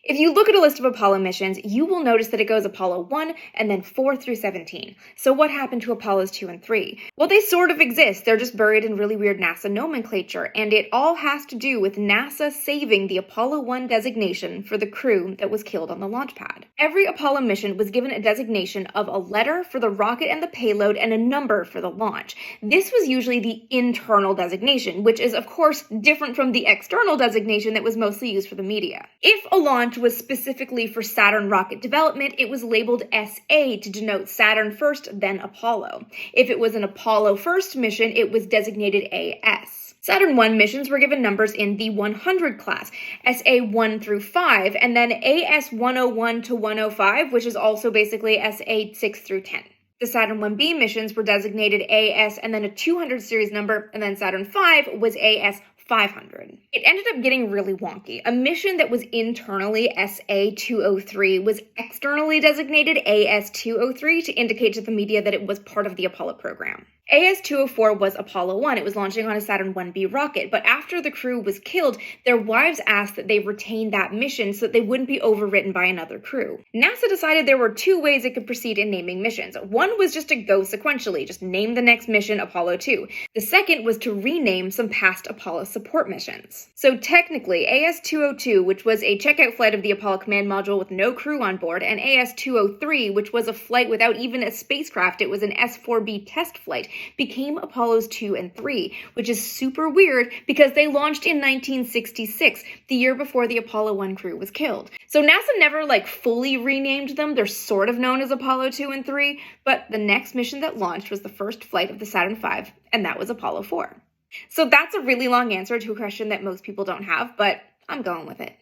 If you look at a list of Apollo missions, you will notice that it goes Apollo 1 and then 4 through 17. So what happened to Apollos 2 and 3? Well, they sort of exist. They're just buried in really weird NASA nomenclature, and it all has to do with NASA saving the Apollo 1 designation for the crew that was killed on the launch pad. Every Apollo mission was given a designation of a letter for the rocket and the payload and a number for the launch. This was usually the internal designation, which is of course different from the external designation that was mostly used for the media. If a launch was specifically for Saturn rocket development, it was labeled SA to denote Saturn first, then Apollo. If it was an Apollo first mission, it was designated AS. Saturn 1 missions were given numbers in the 100 class, SA 1 through 5, and then AS 101 to 105, which is also basically SA 6 through 10. The Saturn 1B missions were designated AS and then a 200 series number, and then Saturn 5 was AS 500. It ended up getting really wonky. A mission that was internally SA-203 was externally designated AS-203 to indicate to the media that it was part of the Apollo program. AS-204 was Apollo 1. It was launching on a Saturn 1B rocket, but after the crew was killed, their wives asked that they retain that mission so that they wouldn't be overwritten by another crew. NASA decided there were two ways it could proceed in naming missions. One was just to go sequentially, just name the next mission Apollo 2. The second was to rename some past Apollo support missions. So technically, AS-202, which was a checkout flight of the Apollo command module with no crew on board, and AS-203, which was a flight without even a spacecraft, it was an S-4B test flight, became Apollos 2 and 3, which is super weird because they launched in 1966, the year before the Apollo 1 crew was killed. So NASA never fully renamed them. They're sort of known as Apollo 2 and 3, but the next mission that launched was the first flight of the Saturn V, and that was Apollo 4. So that's a really long answer to a question that most people don't have, but I'm going with it.